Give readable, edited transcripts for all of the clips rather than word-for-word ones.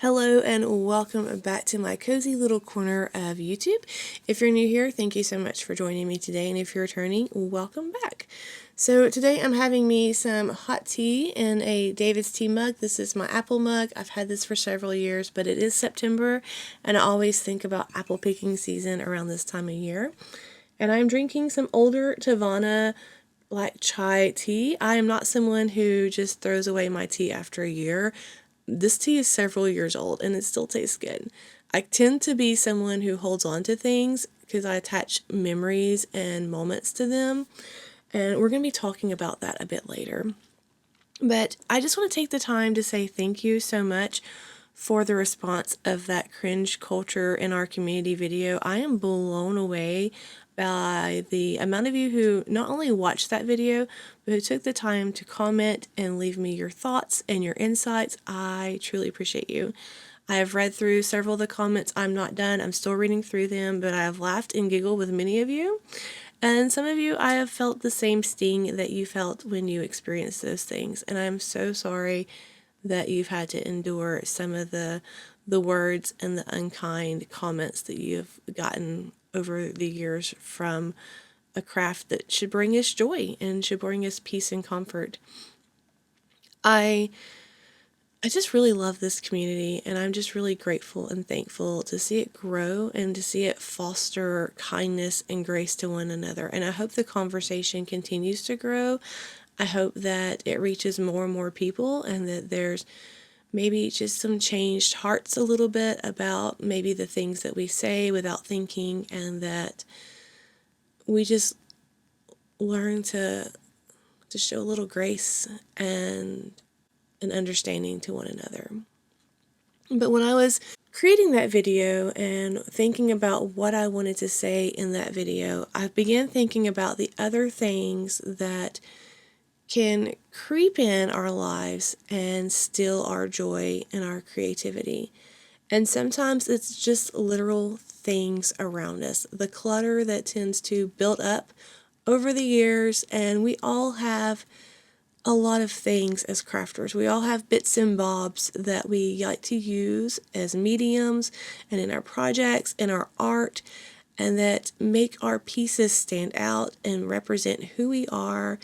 Hello and welcome back to my cozy little corner of YouTube. If you're new here, thank you so much for joining me today, and if you're returning, welcome back. So today I'm having me some hot tea in a David's tea mug. This is my apple mug. I've had this for several years, but it is September, and I always think about apple picking season around this time of year. And I'm drinking some older Tavana black chai tea. I am not someone who just throws away my tea after a year. This tea is several years old and it still tastes good. I tend to be someone who holds on to things because I attach memories and moments to them, and we're going to be talking about that a bit later. But I just want to take the time to say thank you so much for the response of that cringe culture in our community video. I am blown away by the amount of you who not only watched that video, but who took the time to comment and leave me your thoughts and your insights. I truly appreciate you. I have read through several of the comments. I'm not done. I'm still reading through them, but I have laughed and giggled with many of you. And some of you, I have felt the same sting that you felt when you experienced those things. And I'm so sorry that you've had to endure some of the words and the unkind comments that you've gotten over the years from a craft that should bring us joy and should bring us peace and comfort. I just really love this community, and I'm just really grateful and thankful to see it grow and to see it foster kindness and grace to one another. And I hope the conversation continues to grow. I hope that it reaches more and more people, and that there's maybe just some changed hearts a little bit about maybe the things that we say without thinking, and that we just learn to show a little grace and an understanding to one another. But when I was creating that video and thinking about what I wanted to say in that video, I began thinking about the other things that can creep in our lives and steal our joy and our creativity. And sometimes it's just literal things around us, the clutter that tends to build up over the years. And we all have a lot of things as crafters. We all have bits and bobs that we like to use as mediums and in our projects, in our art, and that make our pieces stand out and represent who we are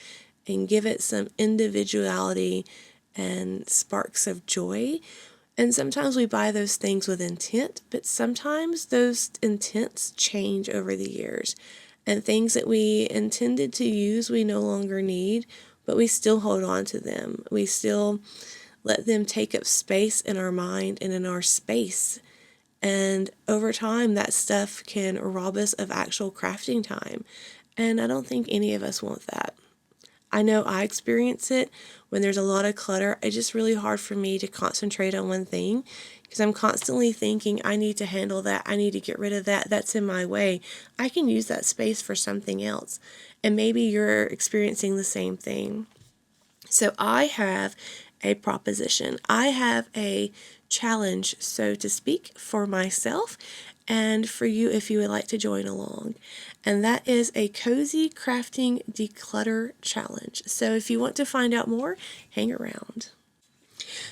and give it some individuality and sparks of joy. And sometimes we buy those things with intent, but sometimes those intents change over the years. And things that we intended to use we no longer need, but we still hold on to them. We still let them take up space in our mind and in our space. And over time, that stuff can rob us of actual crafting time. And I don't think any of us want that. I know I experience it when there's a lot of clutter. It's just really hard for me to concentrate on one thing because I'm constantly thinking, I need to handle that. I need to get rid of that. That's in my way. I can use that space for something else. And maybe you're experiencing the same thing. So I have a proposition. I have a challenge, so to speak, for myself and for you if you would like to join along. And that is a Cozy Crafting Declutter challenge. So if you want to find out more, hang around.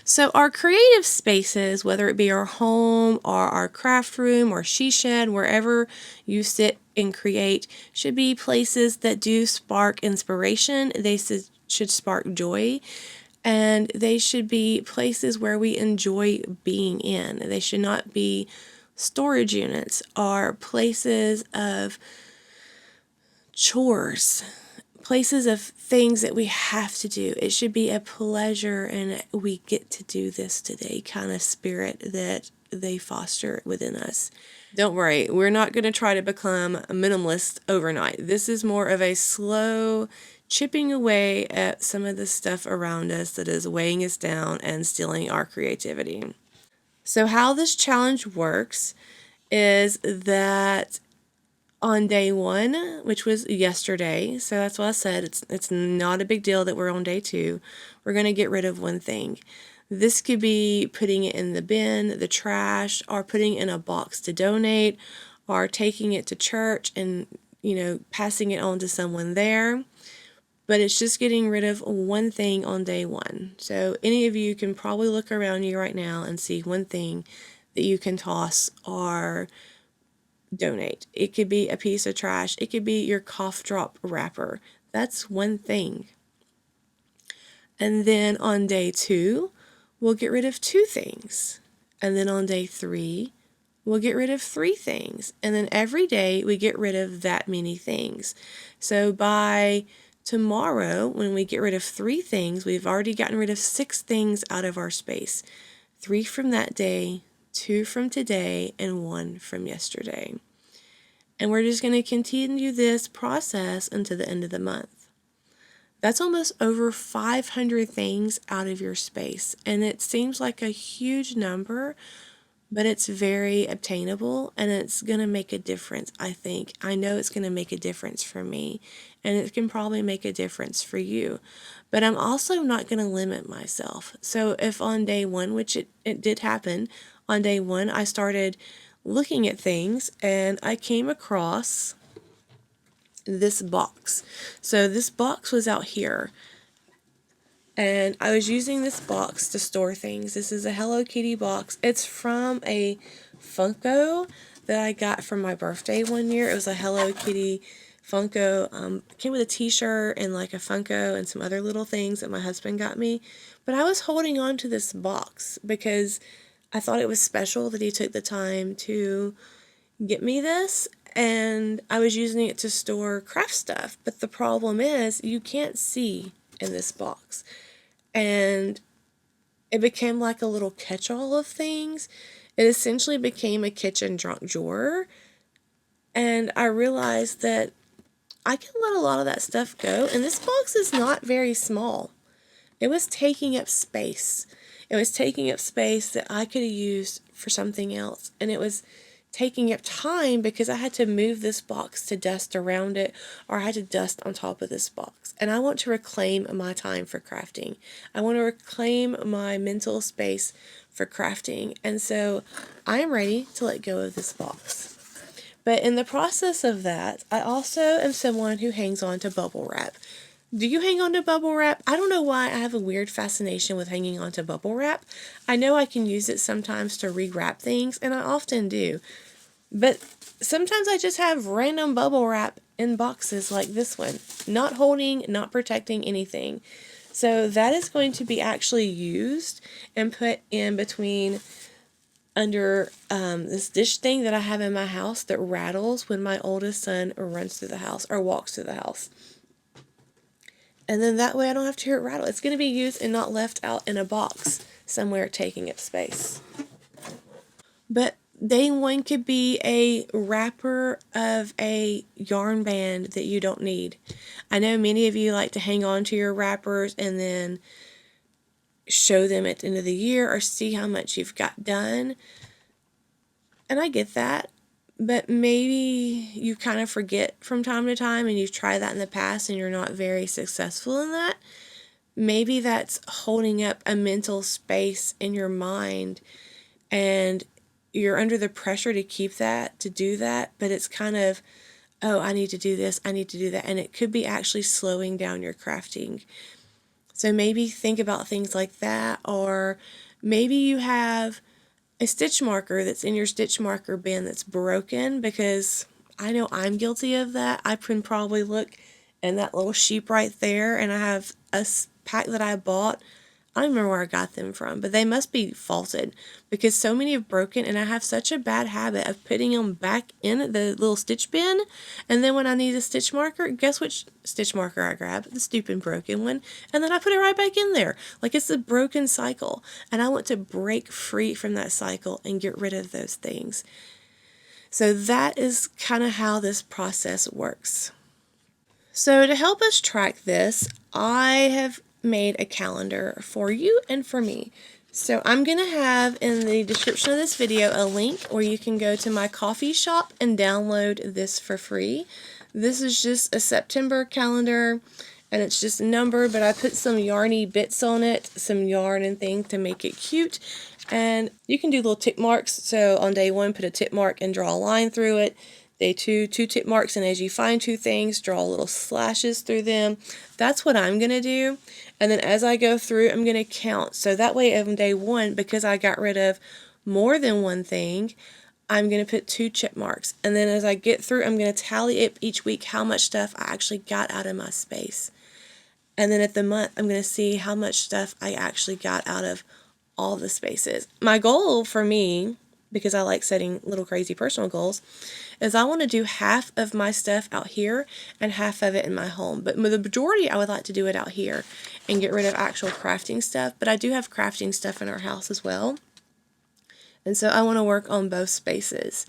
So our creative spaces, whether it be our home or our craft room or she shed, wherever you sit and create, should be places that do spark inspiration. They should spark joy. And they should be places where we enjoy being in. They should not be storage units or places of chores, places of things that we have to do. It should be a pleasure and we get to do this today kind of spirit that they foster within us. Don't worry, we're not going to try to become a minimalist overnight. This is more of a slow chipping away at some of the stuff around us that is weighing us down and stealing our creativity. So how this challenge works is that on day one, which was yesterday, so that's what I said, it's not a big deal that we're on day two, we're going to get rid of one thing. This could be putting it in the bin, the trash, or putting it in a box to donate, or taking it to church and, passing it on to someone there. but it's just getting rid of one thing on day one. So any of you can probably look around you right now and see one thing that you can toss or donate. It could be a piece of trash. It could be your cough drop wrapper. That's one thing. And then on day 2, we'll get rid of 2 things. And then on day 3, we'll get rid of 3 things. And then every day we get rid of that many things. So by tomorrow, when we get rid of 3 things, we've already gotten rid of 6 things out of our space. 3 from that day, 2 from today, and 1 from yesterday. And we're just going to continue this process until the end of the month. That's almost over 500 things out of your space. And it seems like a huge number, but it's very obtainable and it's going to make a difference, I think. I know it's going to make a difference for me, and it can probably make a difference for you. But I'm also not going to limit myself. So if on day 1, which it did happen, on day 1 I started looking at things and I came across this box. So this box was out here, and I was using this box to store things. This is a Hello Kitty box. It's from a Funko that I got for my birthday one year. It was a Hello Kitty Funko. It came with a t-shirt and like a Funko and some other little things that my husband got me. But I was holding on to this box because I thought it was special that he took the time to get me this, and I was using it to store craft stuff. But the problem is you can't see in this box, and it became like a little catch-all of things. It essentially became a kitchen junk drawer, and I realized that I can let a lot of that stuff go, and this box is not very small. It was taking up space. It was taking up space that I could have used for something else, and it was taking up time because I had to move this box to dust around it, or I had to dust on top of this box. And I want to reclaim my time for crafting. I want to reclaim my mental space for crafting. And so I am ready to let go of this box. But in the process of that, I also am someone who hangs on to bubble wrap. Do you hang on to bubble wrap? I don't know why I have a weird fascination with hanging on to bubble wrap. I know I can use it sometimes to rewrap things, and I often do. But sometimes I just have random bubble wrap in boxes like this one, not holding, not protecting anything. So that is going to be actually used and put in between under this dish thing that I have in my house that rattles when my oldest son runs through the house or walks through the house. And then that way I don't have to hear it rattle. It's going to be used and not left out in a box somewhere taking up space. But day 1 could be a wrapper of a yarn band that you don't need. I know many of you like to hang on to your wrappers and then show them at the end of the year or see how much you've got done. And I get that. But maybe you kind of forget from time to time and you've tried that in the past and you're not very successful in that. Maybe that's holding up a mental space in your mind and you're under the pressure to keep that, to do that, but it's kind of, oh, I need to do this, I need to do that, and it could be actually slowing down your crafting. So maybe think about things like that, or maybe you have a stitch marker that's in your stitch marker bin that's broken, because I know I'm guilty of that. I can probably look in that little sheep right there, and I have a pack that I bought. I don't remember where I got them from, but they must be faulted because so many have broken, and I have such a bad habit of putting them back in the little stitch bin, and then when I need a stitch marker, guess which stitch marker I grab? The stupid broken one, and then I put it right back in there. Like, it's a broken cycle, and I want to break free from that cycle and get rid of those things. So that is kind of how this process works. So to help us track this, I have made a calendar for you and for me. So I'm going to have in the description of this video a link where you can go to my coffee shop and download this for free. This is just a September calendar, and it's just numbered, but I put some yarny bits on it, some yarn and things to make it cute. And you can do little tick marks. So on day 1, put a tick mark and draw a line through it. Day 2, 2 tip marks, and as you find 2 things, draw little slashes through them. That's what I'm going to do. And then as I go through, I'm going to count. So that way on day 1, because I got rid of more than one thing, I'm going to put 2 check marks. And then as I get through, I'm going to tally up each week how much stuff I actually got out of my space. And then at the month, I'm going to see how much stuff I actually got out of all the spaces. My goal for me, because I like setting little crazy personal goals, is I want to do half of my stuff out here and half of it in my home. But the majority, I would like to do it out here and get rid of actual crafting stuff. But I do have crafting stuff in our house as well. And so I want to work on both spaces.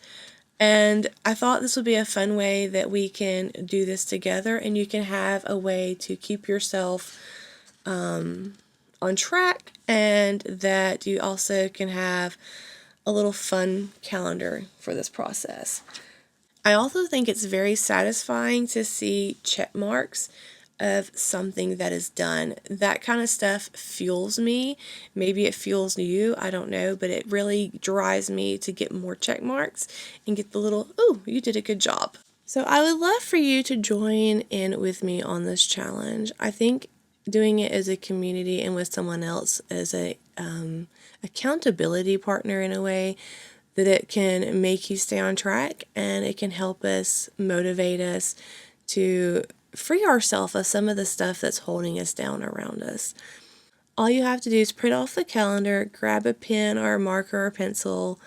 And I thought this would be a fun way that we can do this together, and you can have a way to keep yourself on track, and that you also can have a little fun calendar for this process. I also think it's very satisfying to see check marks of something that is done. That kind of stuff fuels me. Maybe it fuels you, I don't know, but it really drives me to get more check marks and get the little, "Oh, you did a good job." So I would love for you to join in with me on this challenge. I think doing it as a community and with someone else as a accountability partner in a way, that it can make you stay on track, and it can help us, motivate us to free ourselves of some of the stuff that's holding us down around us. All you have to do is print off the calendar, grab a pen or a marker or pencil,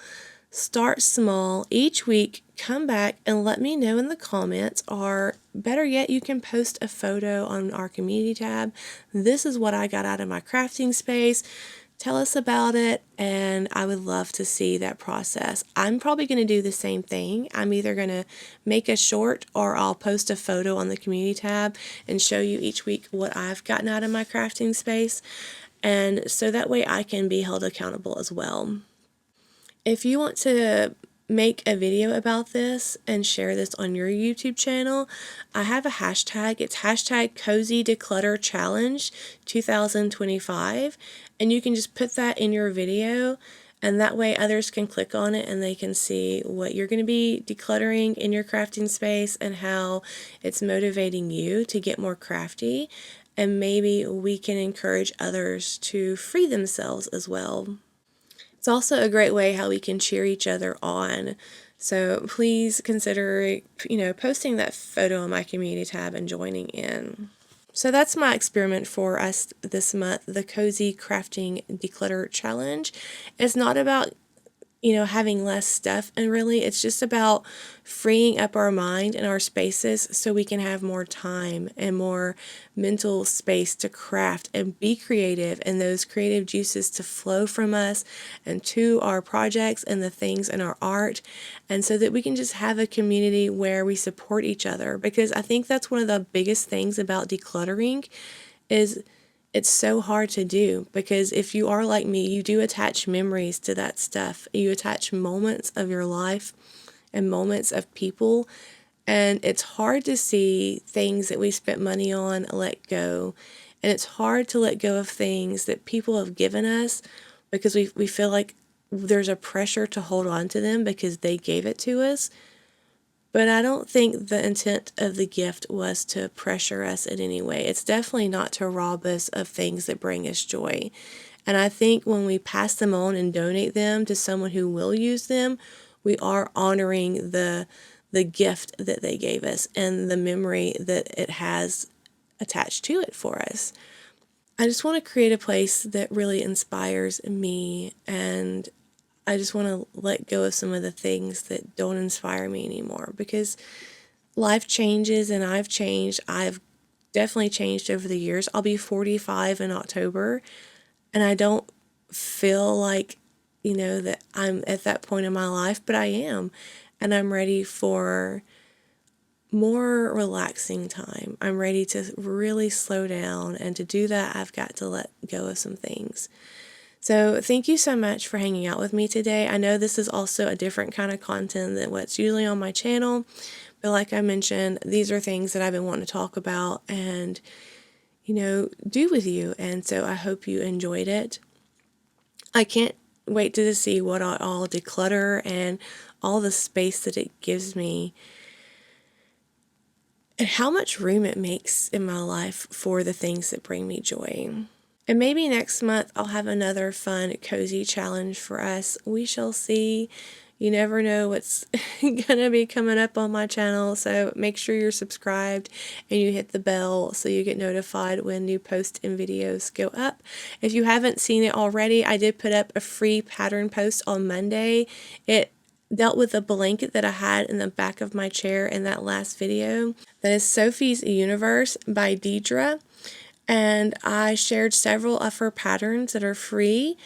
start small. Each week, come back and let me know in the comments, or better yet, you can post a photo on our community tab. This is what I got out of my crafting space. Tell us about it, and I would love to see that process. I'm probably going to do the same thing. I'm either going to make a short, or I'll post a photo on the community tab and show you each week what I've gotten out of my crafting space, and so that way I can be held accountable as well. If you want to make a video about this and share this on your YouTube channel, I have a hashtag. It's hashtag Cozy Declutter Challenge 2025, and you can just put that in your video, and that way others can click on it and they can see what you're going to be decluttering in your crafting space and how it's motivating you to get more crafty, and maybe we can encourage others to free themselves as well. It's also a great way how we can cheer each other on. So please consider, posting that photo on my community tab and joining in. So that's my experiment for us this month, the Cozy Crafting Declutter Challenge. It's not about having less stuff, and really it's just about freeing up our mind and our spaces so we can have more time and more mental space to craft and be creative, and those creative juices to flow from us and to our projects and the things in our art, and so that we can just have a community where we support each other. Because I think that's one of the biggest things about decluttering is it's so hard to do, because if you are like me, you do attach memories to that stuff. You attach moments of your life and moments of people, and it's hard to see things that we spent money on let go. And it's hard to let go of things that people have given us, because we feel like there's a pressure to hold on to them because they gave it to us. But I don't think the intent of the gift was to pressure us in any way. It's definitely not to rob us of things that bring us joy. And I think when we pass them on and donate them to someone who will use them, we are honoring the gift that they gave us and the memory that it has attached to it for us. I just want to create a place that really inspires me, and I just want to let go of some of the things that don't inspire me anymore, because life changes and I've changed. I've definitely changed over the years. I'll be 45 in October, and I don't feel like, that I'm at that point in my life, but I am, and I'm ready for more relaxing time. I'm ready to really slow down, and to do that, I've got to let go of some things. So thank you so much for hanging out with me today. I know this is also a different kind of content than what's usually on my channel, but like I mentioned, these are things that I've been wanting to talk about and, do with you, and so I hope you enjoyed it. I can't wait to see what I'll declutter and all the space that it gives me, and how much room it makes in my life for the things that bring me joy. And maybe next month I'll have another fun, cozy challenge for us. We shall see. You never know what's going to be coming up on my channel, so make sure you're subscribed and you hit the bell so you get notified when new posts and videos go up. If you haven't seen it already, I did put up a free pattern post on Monday. It dealt with a blanket that I had in the back of my chair in that last video. That is Sophie's Universe by Deidre. And I shared several of her patterns that are free.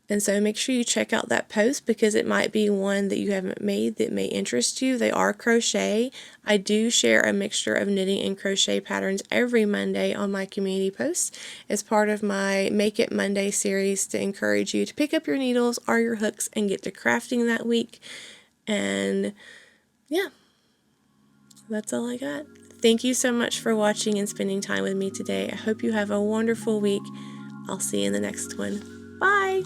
And so make sure you check out that post because it might be one that you haven't made that may interest you. They are crochet. I do share a mixture of knitting and crochet patterns every Monday on my community posts as part of my Make It Monday series to encourage you to pick up your needles or your hooks and get to crafting that week. And yeah, that's all I got. Thank you so much for watching and spending time with me today. I hope you have a wonderful week. I'll see you in the next one. Bye!